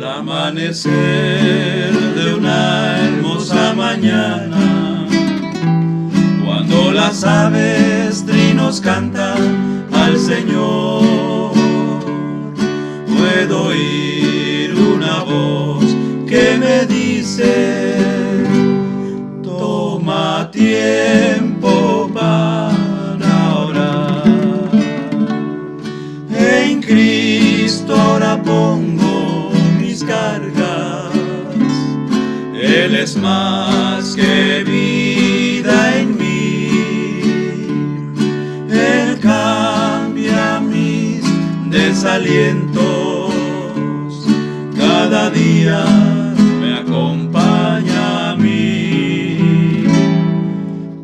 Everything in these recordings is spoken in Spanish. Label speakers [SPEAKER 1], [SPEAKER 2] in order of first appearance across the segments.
[SPEAKER 1] Al amanecer de una hermosa mañana, cuando las aves trinos cantan al Señor, puedo oír una voz que me dice: toma tiempo para orar. En Cristo ahora pongo mis cargas, Él es más que vida en mí. Él cambia mis desalientos, cada día me acompaña a mí.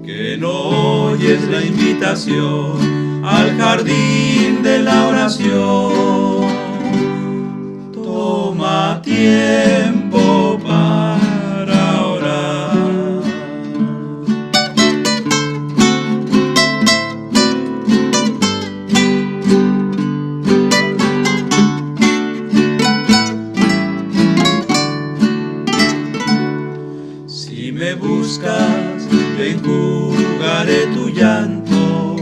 [SPEAKER 1] Que no oyes la invitación al jardín de la oración. Toma tiempo para orar. Si me buscas, te enjugaré tu llanto.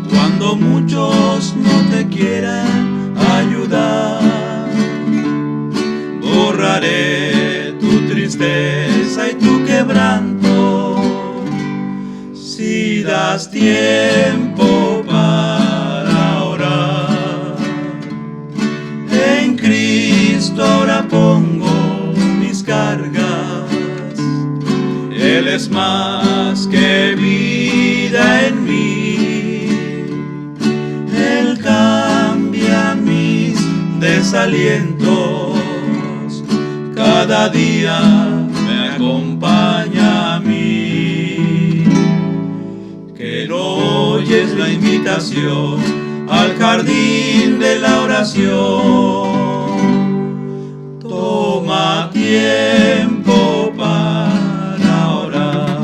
[SPEAKER 1] Cuando muchos no te quieran ayudar, borraré tu tristeza y tu quebranto. Si das tiempo para orar, en Cristo ahora pongo mis cargas. Él es más que vida en mí. Él cambia mis desalientos, cada día me acompaña a mí. Que no oyes la invitación al jardín de la oración. Toma tiempo para orar.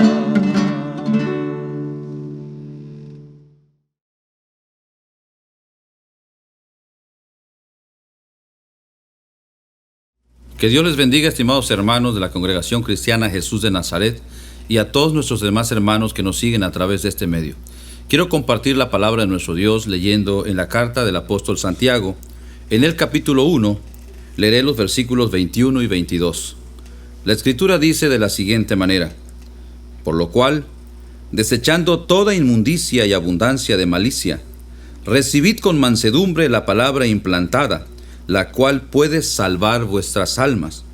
[SPEAKER 2] Que Dios les bendiga, estimados hermanos de la Congregación Cristiana Jesús de Nazaret, y a todos nuestros demás hermanos que nos siguen a través de este medio. Quiero compartir la palabra de nuestro Dios leyendo en la carta del apóstol Santiago. En el capítulo 1, leeré los versículos 21 y 22. La Escritura dice de la siguiente manera: por lo cual, desechando toda inmundicia y abundancia de malicia, recibid con mansedumbre la palabra implantada, la cual puede salvar vuestras almas.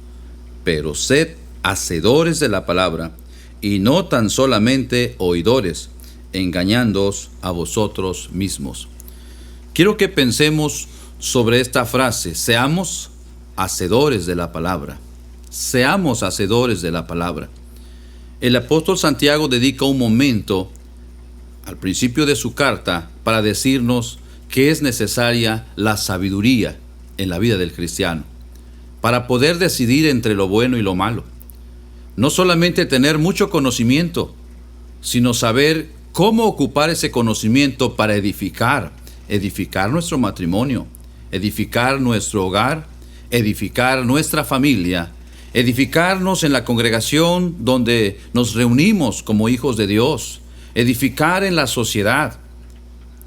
[SPEAKER 2] Pero sed hacedores de la palabra, y no tan solamente oidores, engañándoos a vosotros mismos. Quiero que pensemos sobre esta frase: seamos hacedores de la palabra. Seamos hacedores de la palabra. El apóstol Santiago dedica un momento al principio de su carta para decirnos que es necesaria la sabiduría en la vida del cristiano, para poder decidir entre lo bueno y lo malo. No solamente tener mucho conocimiento, sino saber cómo ocupar ese conocimiento para edificar nuestro matrimonio, edificar nuestro hogar, edificar nuestra familia, edificarnos en la congregación donde nos reunimos como hijos de Dios, edificar en la sociedad.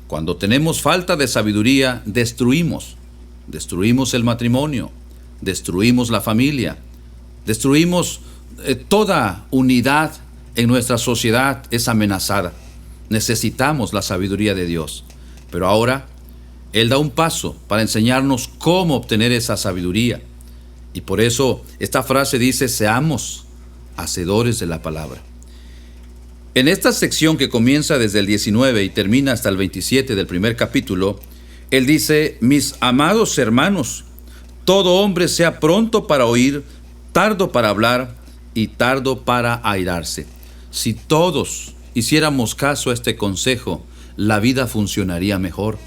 [SPEAKER 2] Cuando tenemos falta de sabiduría, destruimos el matrimonio, destruimos la familia, destruimos toda unidad en nuestra sociedad. Es amenazada. Necesitamos la sabiduría de Dios. Pero ahora Él da un paso para enseñarnos cómo obtener esa sabiduría. Y por eso esta frase dice: seamos hacedores de la palabra. En esta sección que comienza desde el 19 y termina hasta el 27 del primer capítulo, Él dice: mis amados hermanos, todo hombre sea pronto para oír, tardo para hablar y tardo para airarse. Si todos hiciéramos caso a este consejo, la vida funcionaría mejor.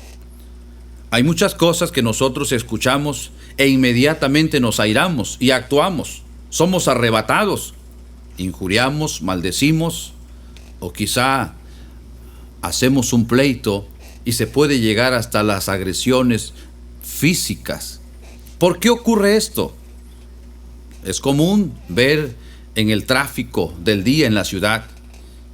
[SPEAKER 2] Hay muchas cosas que nosotros escuchamos e inmediatamente nos airamos y actuamos. Somos arrebatados, injuriamos, maldecimos, o quizá hacemos un pleito y se puede llegar hasta las agresiones físicas. ¿Por qué ocurre esto? Es común ver en el tráfico del día en la ciudad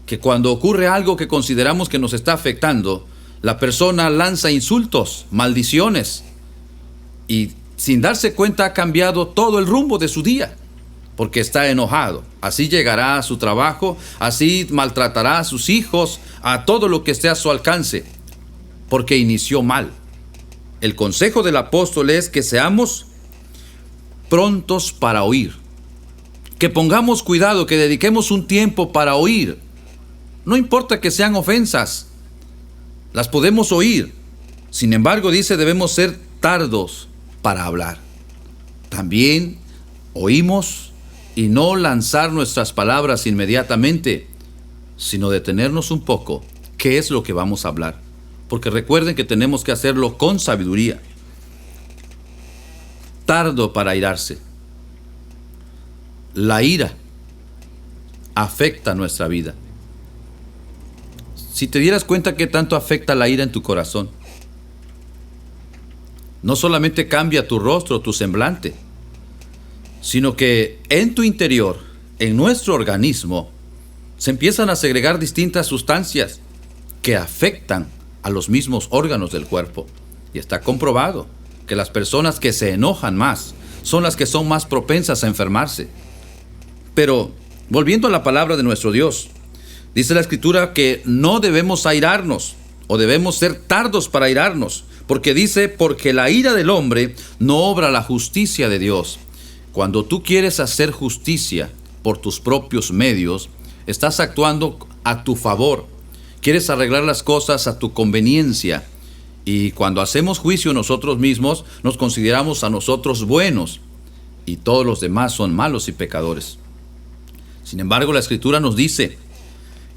[SPEAKER 2] que cuando ocurre algo que consideramos que nos está afectando, la persona lanza insultos, maldiciones, y sin darse cuenta ha cambiado todo el rumbo de su día, porque está enojado. Así llegará a su trabajo, así maltratará a sus hijos, a todo lo que esté a su alcance, porque inició mal. El consejo del apóstol es que seamos prontos para oír, que pongamos cuidado, que dediquemos un tiempo para oír. No importa que sean ofensas, las podemos oír. Sin embargo, dice, debemos ser tardos para hablar. También oímos y no lanzar nuestras palabras inmediatamente, sino detenernos un poco. ¿Qué es lo que vamos a hablar? Porque recuerden que tenemos que hacerlo con sabiduría. Tardo para airarse. La ira afecta nuestra vida. Si te dieras cuenta qué tanto afecta la ira en tu corazón, no solamente cambia tu rostro, tu semblante, sino que en tu interior, en nuestro organismo, se empiezan a segregar distintas sustancias que afectan a los mismos órganos del cuerpo. Y está comprobado que las personas que se enojan más son las que son más propensas a enfermarse. Pero, volviendo a la palabra de nuestro Dios, dice la Escritura que no debemos airarnos, o debemos ser tardos para airarnos, porque dice, porque la ira del hombre no obra la justicia de Dios. Cuando tú quieres hacer justicia por tus propios medios, estás actuando a tu favor. Quieres arreglar las cosas a tu conveniencia. Y cuando hacemos juicio nosotros mismos, nos consideramos a nosotros buenos, y todos los demás son malos y pecadores. Sin embargo, la Escritura nos dice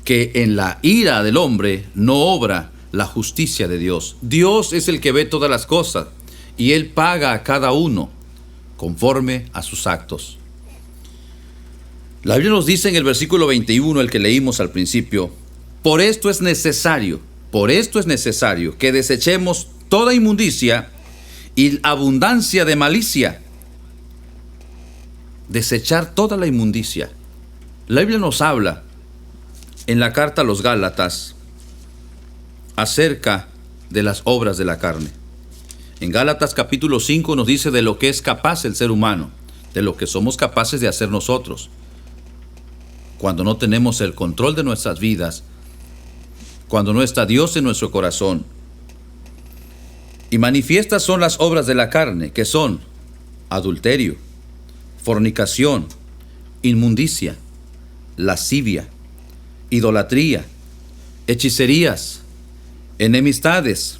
[SPEAKER 2] que en la ira del hombre no obra la justicia de Dios. Dios es el que ve todas las cosas, y Él paga a cada uno conforme a sus actos. La Biblia nos dice en el versículo 21, el que leímos al principio, por esto es necesario que desechemos toda inmundicia y abundancia de malicia. Desechar toda la inmundicia. La Biblia nos habla en la carta a los Gálatas acerca de las obras de la carne. En Gálatas capítulo 5 nos dice de lo que es capaz el ser humano, de lo que somos capaces de hacer nosotros cuando no tenemos el control de nuestras vidas, cuando no está Dios en nuestro corazón. Y manifiestas son las obras de la carne, que son adulterio, fornicación, inmundicia, lascivia, idolatría, hechicerías, enemistades,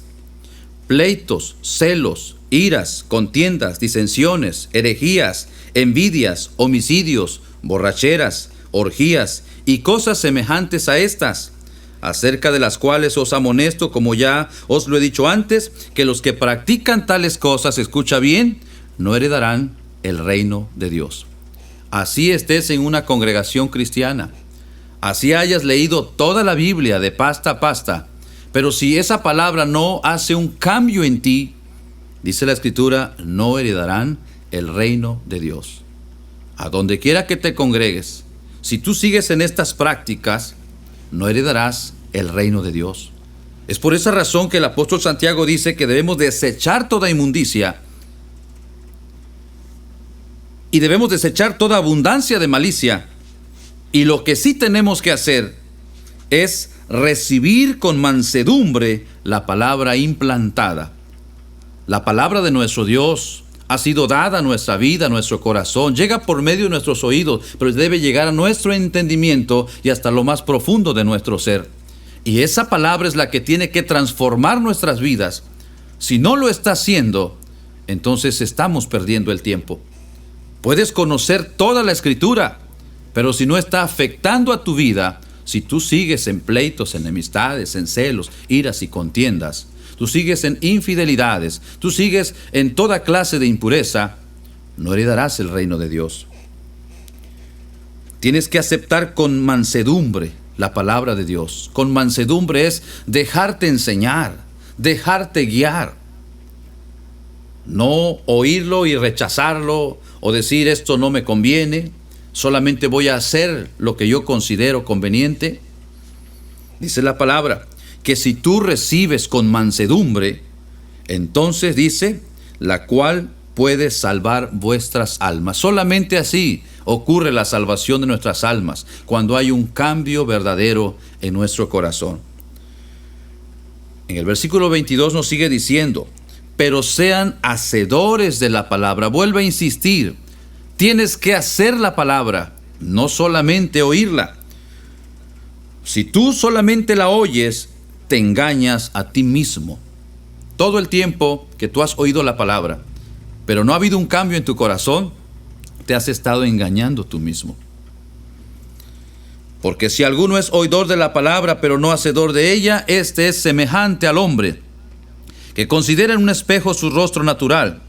[SPEAKER 2] pleitos, celos, iras, contiendas, disensiones, herejías, envidias, homicidios, borracheras, orgías y cosas semejantes a estas, acerca de las cuales os amonesto, como ya os lo he dicho antes, que los que practican tales cosas, escucha bien, no heredarán el reino de Dios. Así estés en una congregación cristiana, así hayas leído toda la Biblia de pasta a pasta, pero si esa palabra no hace un cambio en ti, dice la Escritura, no heredarán el reino de Dios. A donde quiera que te congregues, si tú sigues en estas prácticas, no heredarás el reino de Dios. Es por esa razón que el apóstol Santiago dice que debemos desechar toda inmundicia y debemos desechar toda abundancia de malicia. Y lo que sí tenemos que hacer es recibir con mansedumbre la palabra implantada. La palabra de nuestro Dios ha sido dada a nuestra vida, a nuestro corazón. Llega por medio de nuestros oídos, pero debe llegar a nuestro entendimiento y hasta lo más profundo de nuestro ser. Y esa palabra es la que tiene que transformar nuestras vidas. Si no lo está haciendo, entonces estamos perdiendo el tiempo. Puedes conocer toda la Escritura, pero si no está afectando a tu vida, si tú sigues en pleitos, en enemistades, en celos, iras y contiendas, tú sigues en infidelidades, tú sigues en toda clase de impureza, no heredarás el reino de Dios. Tienes que aceptar con mansedumbre la palabra de Dios. Con mansedumbre es dejarte enseñar, dejarte guiar. No oírlo y rechazarlo o decir esto no me conviene, solamente voy a hacer lo que yo considero conveniente. Dice la palabra que si tú recibes con mansedumbre, entonces dice, la cual puede salvar vuestras almas. Solamente así ocurre la salvación de nuestras almas, cuando hay un cambio verdadero en nuestro corazón. En el versículo 22 nos sigue diciendo, pero sean hacedores de la palabra. Vuelve a insistir, tienes que hacer la palabra, no solamente oírla. Si tú solamente la oyes, te engañas a ti mismo. Todo el tiempo que tú has oído la palabra, pero no ha habido un cambio en tu corazón, te has estado engañando tú mismo. Porque si alguno es oidor de la palabra, pero no hacedor de ella, este es semejante al hombre que considera en un espejo su rostro natural,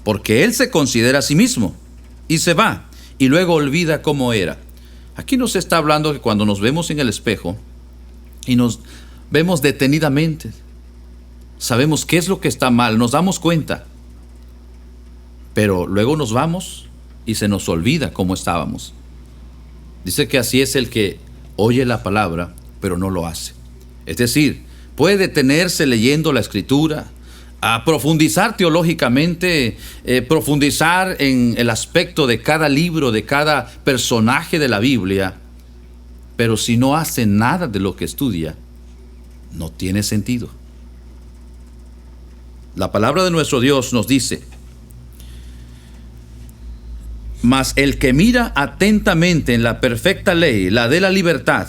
[SPEAKER 2] porque él se considera a sí mismo, y se va, y luego olvida cómo era. Aquí nos está hablando que cuando nos vemos en el espejo, y nos vemos detenidamente, sabemos qué es lo que está mal, nos damos cuenta, pero luego nos vamos, y se nos olvida cómo estábamos. Dice que así es el que oye la palabra, pero no lo hace. Es decir, puede detenerse leyendo la Escritura, a profundizar teológicamente, profundizar en el aspecto de cada libro, de cada personaje de la Biblia, pero si no hace nada de lo que estudia, no tiene sentido. La palabra de nuestro Dios nos dice, mas el que mira atentamente en la perfecta ley, la de la libertad,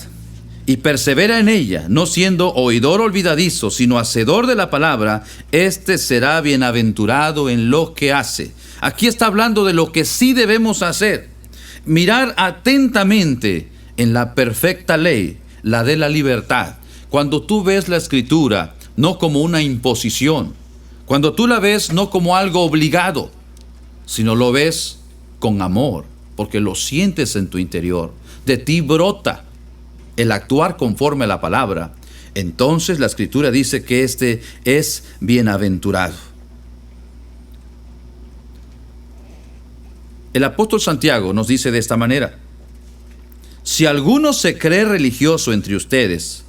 [SPEAKER 2] y persevera en ella, no siendo oidor olvidadizo, sino hacedor de la palabra, éste será bienaventurado en lo que hace. Aquí está hablando de lo que sí debemos hacer. Mirar atentamente en la perfecta ley, la de la libertad. Cuando tú ves la Escritura, no como una imposición. Cuando tú la ves no como algo obligado, sino lo ves con amor, porque lo sientes en tu interior. De ti brota el actuar conforme a la palabra. Entonces la Escritura dice que este es bienaventurado. El apóstol Santiago nos dice de esta manera: si alguno se cree religioso entre ustedes,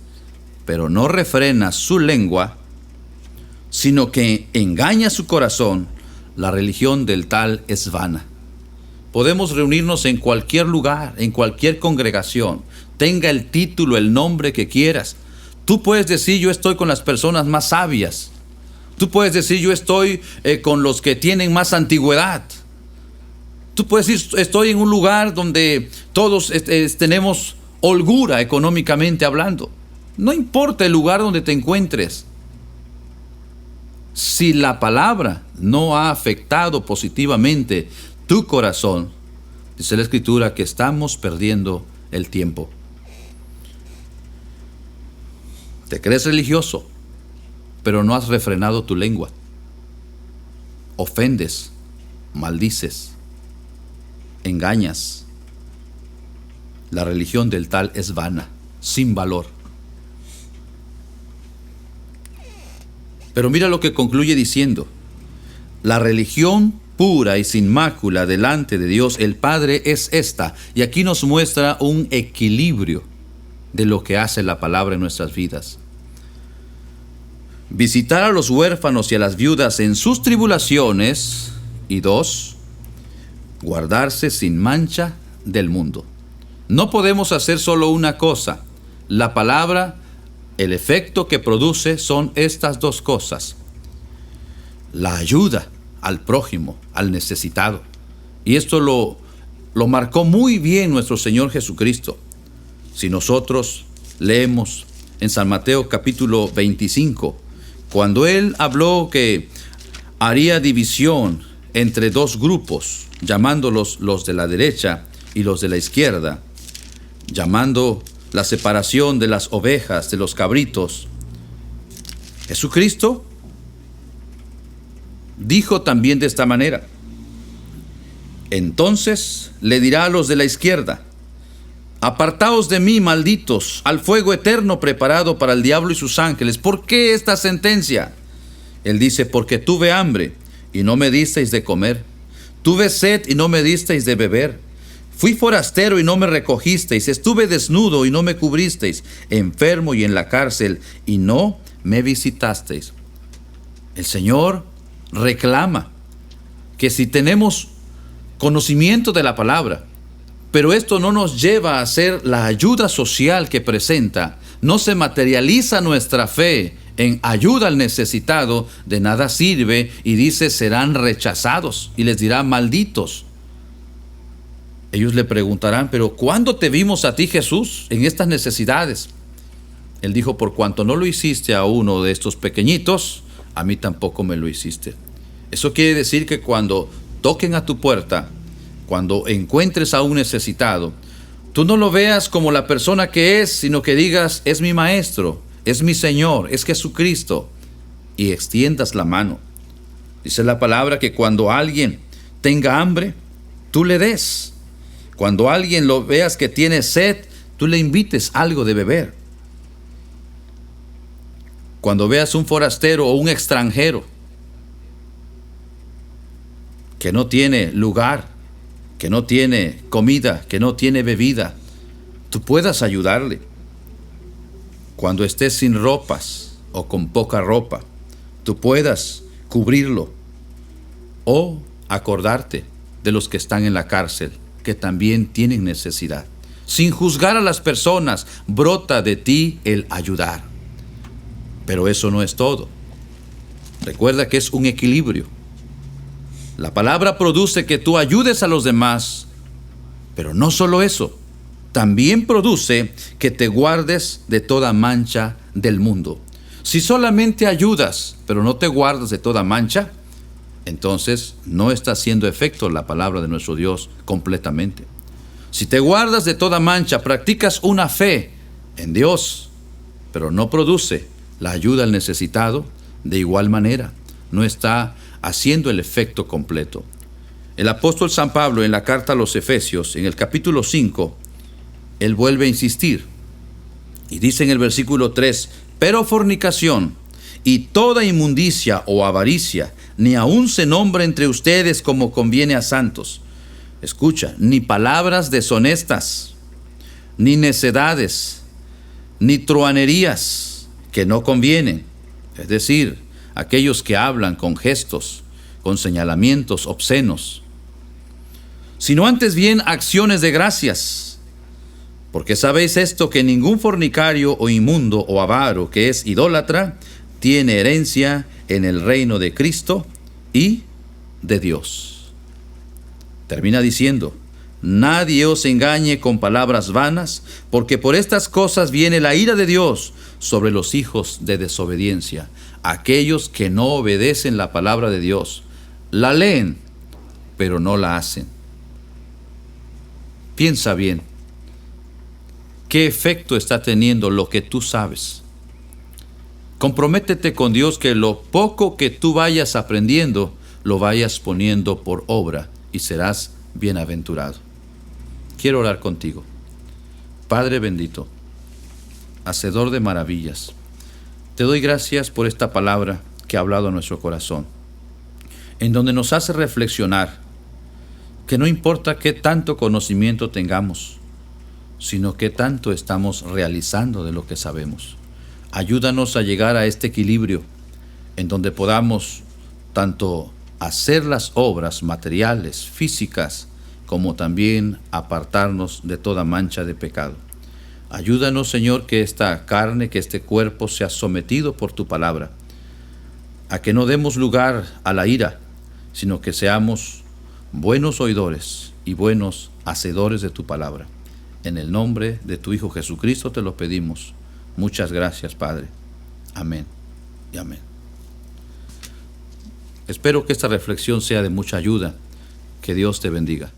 [SPEAKER 2] pero no refrena su lengua, sino que engaña su corazón, la religión del tal es vana. Podemos reunirnos en cualquier lugar, en cualquier congregación, tenga el título, el nombre que quieras. Tú puedes decir, yo estoy con las personas más sabias. Tú puedes decir, yo estoy con los que tienen más antigüedad. Tú puedes decir, estoy en un lugar donde todos tenemos holgura económicamente hablando. No importa el lugar donde te encuentres. Si la palabra no ha afectado positivamente tu corazón, dice la Escritura que estamos perdiendo el tiempo. Te crees religioso, pero no has refrenado tu lengua. Ofendes, maldices, engañas. La religión del tal es vana, sin valor. Pero mira lo que concluye diciendo: la religión pura y sin mácula delante de Dios el Padre es esta. Y aquí nos muestra un equilibrio de lo que hace la palabra en nuestras vidas. Visitar a los huérfanos y a las viudas en sus tribulaciones. Y 2, guardarse sin mancha del mundo. No podemos hacer solo una cosa. La palabra, el efecto que produce son estas dos cosas: la ayuda al prójimo, al necesitado. Y esto lo marcó muy bien nuestro Señor Jesucristo. Si nosotros leemos en San Mateo capítulo 25, cuando Él habló que haría división entre dos grupos, llamándolos los de la derecha y los de la izquierda, llamando la separación de las ovejas, de los cabritos, Jesucristo dijo también de esta manera: entonces le dirá a los de la izquierda: apartaos de mí, malditos, al fuego eterno preparado para el diablo y sus ángeles. ¿Por qué esta sentencia? Él dice: porque tuve hambre y no me disteis de comer. Tuve sed y no me disteis de beber. Fui forastero y no me recogisteis. Estuve desnudo y no me cubristeis. Enfermo y en la cárcel y no me visitasteis. El Señor reclama que si tenemos conocimiento de la palabra, pero esto no nos lleva a hacer la ayuda social que presenta, no se materializa nuestra fe en ayuda al necesitado, de nada sirve, y dice serán rechazados y les dirá malditos. Ellos le preguntarán, pero ¿cuándo te vimos a ti, Jesús, en estas necesidades? Él dijo, por cuanto no lo hiciste a uno de estos pequeñitos, a mí tampoco me lo hiciste. Eso quiere decir que cuando toquen a tu puerta, cuando encuentres a un necesitado, tú no lo veas como la persona que es, sino que digas, es mi maestro, es mi Señor, es Jesucristo, y extiendas la mano. Dice la palabra que cuando alguien tenga hambre, tú le des. Cuando alguien lo veas que tiene sed, tú le invites algo de beber. Cuando veas un forastero o un extranjero que no tiene lugar, que no tiene comida, que no tiene bebida, tú puedas ayudarle. Cuando estés sin ropas o con poca ropa, tú puedas cubrirlo. O acordarte de los que están en la cárcel, que también tienen necesidad. Sin juzgar a las personas, brota de ti el ayudar. Pero eso no es todo. Recuerda que es un equilibrio. La palabra produce que tú ayudes a los demás, pero no solo eso, también produce que te guardes de toda mancha del mundo. Si solamente ayudas, pero no te guardas de toda mancha, entonces no está haciendo efecto la palabra de nuestro Dios completamente. Si te guardas de toda mancha, practicas una fe en Dios, pero no produce la ayuda al necesitado, de igual manera, no está haciendo el efecto completo. El apóstol San Pablo en la carta a los Efesios, en el capítulo 5, él vuelve a insistir y dice en el versículo 3, pero fornicación y toda inmundicia o avaricia, ni aun se nombra entre ustedes como conviene a santos. Escucha, ni palabras deshonestas, ni necedades, ni truhanerías que no convienen, es decir, aquellos que hablan con gestos, con señalamientos obscenos, sino antes bien acciones de gracias. Porque sabéis esto, que ningún fornicario o inmundo o avaro que es idólatra tiene herencia en el reino de Cristo y de Dios. Termina diciendo, nadie os engañe con palabras vanas, porque por estas cosas viene la ira de Dios sobre los hijos de desobediencia, aquellos que no obedecen la palabra de Dios, la leen, pero no la hacen. Piensa bien, ¿qué efecto está teniendo lo que tú sabes? Comprométete con Dios que lo poco que tú vayas aprendiendo, lo vayas poniendo por obra y serás bienaventurado. Quiero orar contigo. Padre bendito, hacedor de maravillas, te doy gracias por esta palabra que ha hablado a nuestro corazón, en donde nos hace reflexionar que no importa qué tanto conocimiento tengamos, sino qué tanto estamos realizando de lo que sabemos. Ayúdanos a llegar a este equilibrio en donde podamos tanto hacer las obras materiales, físicas, como también apartarnos de toda mancha de pecado. Ayúdanos, Señor, que esta carne, que este cuerpo sea sometido por tu palabra, a que no demos lugar a la ira, sino que seamos buenos oidores y buenos hacedores de tu palabra. En el nombre de tu Hijo Jesucristo te lo pedimos. Muchas gracias, Padre. Amén y amén. Espero que esta reflexión sea de mucha ayuda. Que Dios te bendiga.